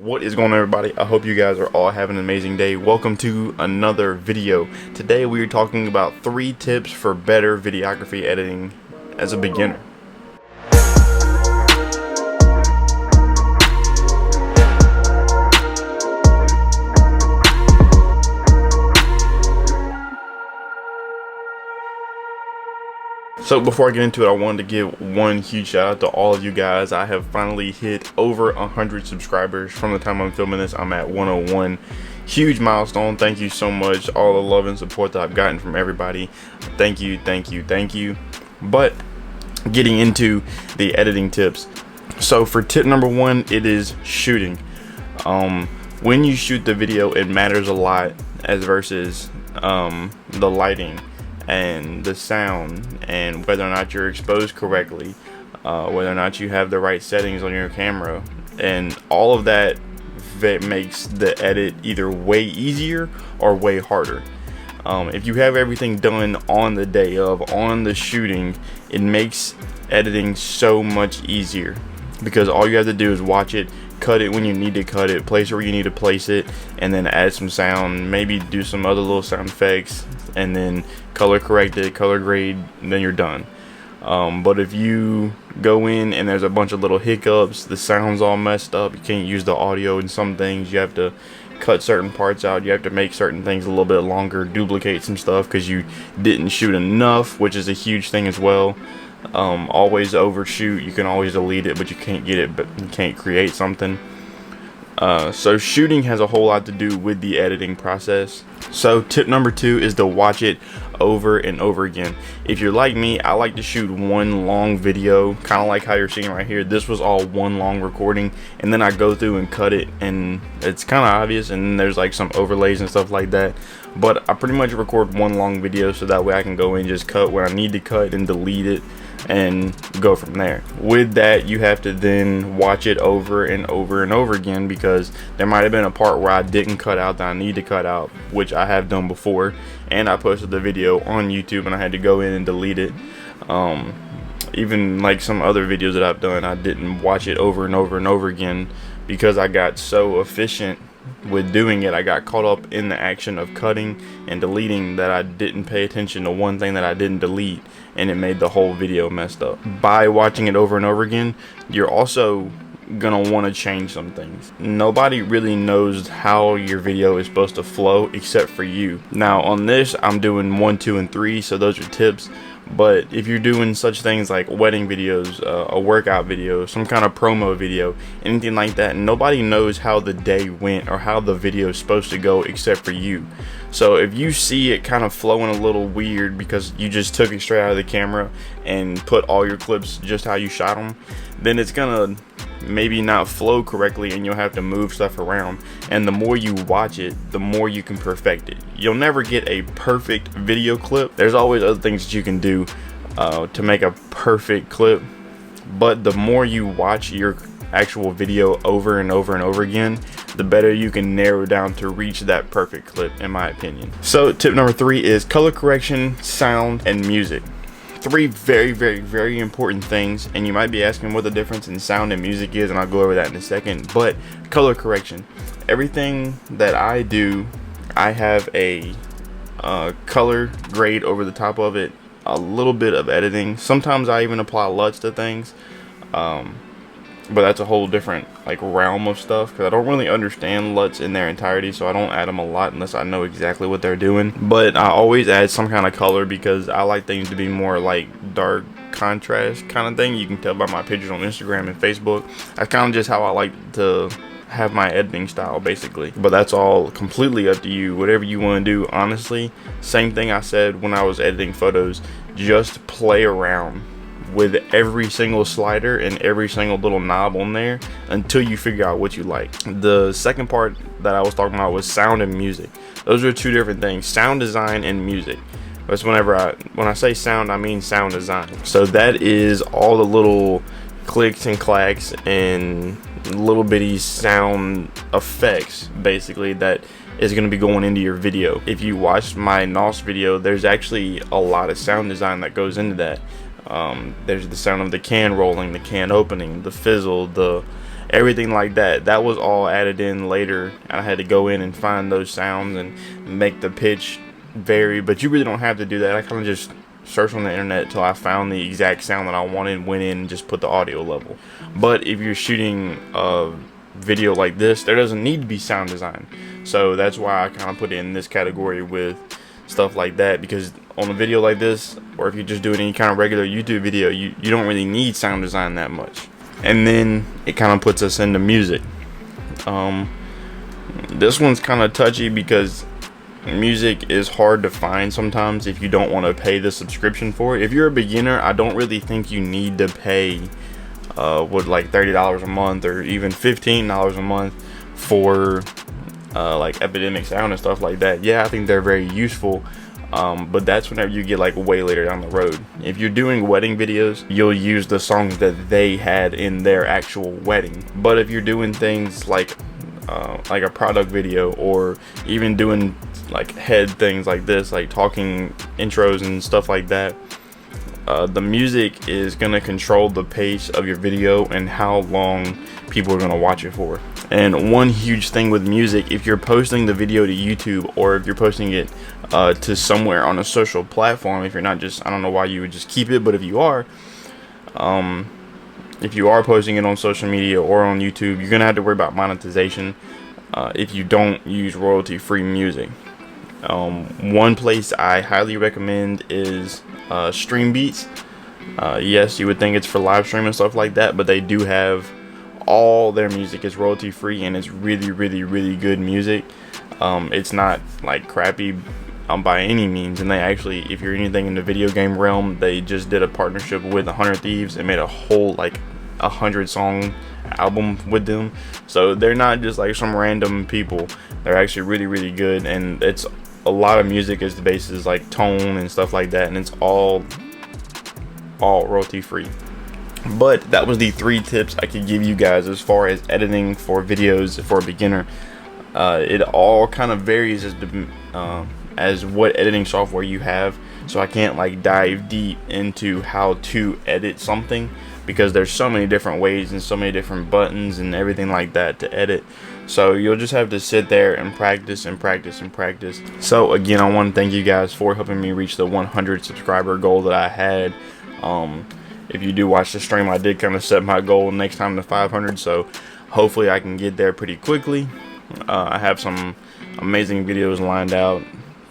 What is going on, everybody? I hope you guys are all having an amazing day. Welcome to another video. Today we are talking about 3 tips for better videography editing as a beginner. So before I get into it, I wanted to give one huge shout out to all of you guys. I have finally hit over 100 subscribers. From the time I'm filming this, I'm at 101. Huge milestone. Thank you so much. All the love and support that I've gotten from everybody. Thank you, thank you, thank you. But getting into the editing tips. So for tip number 1, it is shooting. When you shoot the video, it matters a lot as versus the lighting and the sound and whether or not you're exposed correctly, whether or not you have the right settings on your camera, and all of that makes the edit either way easier or way harder. If you have everything done on the day of, on the shooting, it makes editing so much easier because all you have to do is watch it, cut it when you need to cut it, place it where you need to place it, and then add some sound, maybe do some other little sound effects, and then color correct it, color grade, and then you're done. But if you go in and there's a bunch of little hiccups, the sound's all messed up, you can't use the audio in some things, you have to cut certain parts out, you have to make certain things a little bit longer, duplicate some stuff because you didn't shoot enough, which is a huge thing as well. Always overshoot. You can always delete it, but you can't get it, but you can't create something. So shooting has a whole lot to do with the editing process. So tip number 2 is to watch it over and over again. If you're like me, I like to shoot one long video, kind of like how you're seeing right here. This was all one long recording, and then I go through and cut it, and it's kind of obvious, and then there's like some overlays and stuff like that. But I pretty much record one long video so that way I can go in and just cut what I need to cut and delete it and go from there. With that, you have to then watch it over and over and over again because there might have been a part where I didn't cut out that I need to cut out, which I have done before, and I posted the video on YouTube and I had to go in and delete it. Even like some other videos that I've done, I didn't watch it over and over and over again because I got so efficient with doing it. I got caught up in the action of cutting and deleting that I didn't pay attention to one thing that I didn't delete, and it made the whole video messed up. By watching it over and over again, you're also gonna want to change some things. Nobody really knows how your video is supposed to flow except for you. Now on this, I'm doing 1, 2, and 3, so those are tips. But if you're doing such things like wedding videos, a workout video, some kind of promo video, anything like that, nobody knows how the day went or how the video is supposed to go except for you. So if you see it kind of flowing a little weird because you just took it straight out of the camera and put all your clips just how you shot them, then it's gonna maybe not flow correctly and you'll have to move stuff around. And the more you watch it, the more you can perfect it. You'll never get a perfect video clip. There's always other things that you can do to make a perfect clip, but the more you watch your actual video over and over and over again, the better you can narrow down to reach that perfect clip, in my opinion. So tip number 3 is color correction, sound, and music. 3 very, very, very important things, and you might be asking what the difference in sound and music is, and I'll go over that in a second. But color correction, everything that I do, I have a color grade over the top of it, a little bit of editing. Sometimes I even apply LUTs to things, but that's a whole different like realm of stuff because I don't really understand LUTs in their entirety, so I don't add them a lot unless I know exactly what they're doing. But I always add some kind of color because I like things to be more like dark contrast kind of thing. You can tell by my pictures on Instagram and Facebook. That's kind of just how I like to have my editing style, basically. But that's all completely up to you, whatever you want to do. Honestly, same thing I said when I was editing photos, just play around with every single slider and every single little knob on there until you figure out what you like. The second part that I was talking about was sound and music. Those are 2 different things, sound design and music. That's when I say sound, I mean sound design. So that is all the little clicks and clacks and little bitty sound effects basically that is going to be going into your video. If you watch my NOS video, there's actually a lot of sound design that goes into that. There's the sound of the can rolling, the can opening, the fizzle, everything like that. That was all added in later. I had to go in and find those sounds and make the pitch vary, but you really don't have to do that. I kind of just searched on the internet till I found the exact sound that I wanted, went in and just put the audio level. But if you're shooting a video like this, there doesn't need to be sound design. So that's why I kind of put it in this category with stuff like that, because on a video like this, or if you're just doing any kind of regular YouTube video, you don't really need sound design that much. And then it kind of puts us into music. This one's kind of touchy because music is hard to find sometimes if you don't want to pay the subscription for it. If you're a beginner, I don't really think you need to pay like $30 a month or even $15 a month for like Epidemic Sound and stuff like that. Yeah, I think they're very useful, but that's whenever you get like way later down the road. If you're doing wedding videos, you'll use the songs that they had in their actual wedding. But if you're doing things like a product video, or even doing like head things like this, like talking intros and stuff like that, the music is gonna control the pace of your video and how long people are gonna watch it for. And one huge thing with music, if you're posting the video to YouTube, or if you're posting it to somewhere on a social platform, if you're not just, I don't know why you would just keep it, but if you are posting it on social media or on YouTube, you're gonna have to worry about monetization if you don't use royalty-free music. One place I highly recommend is Stream Beats. Yes, you would think it's for live stream and stuff like that, but they do have all their music is royalty free, and it's really good music. It's not like crappy by any means, and they actually, if you're anything in the video game realm, they just did a partnership with 100 Thieves and made a whole like 100-song album with them. So they're not just like some random people. They're actually really good, and it's a lot of music is the basis, like tone and stuff like that, and it's all royalty free. But that was the 3 tips I could give you guys as far as editing for videos for a beginner. It all kind of varies as what editing software you have, so I can't like dive deep into how to edit something, because there's so many different ways and so many different buttons and everything like that to edit. So you'll just have to sit there and practice and practice and practice. So again, I want to thank you guys for helping me reach the 100 subscriber goal that I had. If you do watch the stream, I did kind of set my goal next time to 500, so hopefully I can get there pretty quickly. I have some amazing videos lined out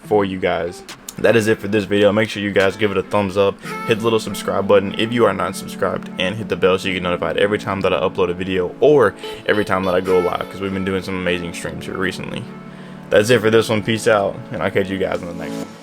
for you guys. That is it for this video. Make sure you guys give it a thumbs up, hit the little subscribe button if you are not subscribed, and hit the bell so you get notified every time that I upload a video or every time that I go live, because we've been doing some amazing streams here recently. That's it for this one. Peace out, and I'll catch you guys in the next one.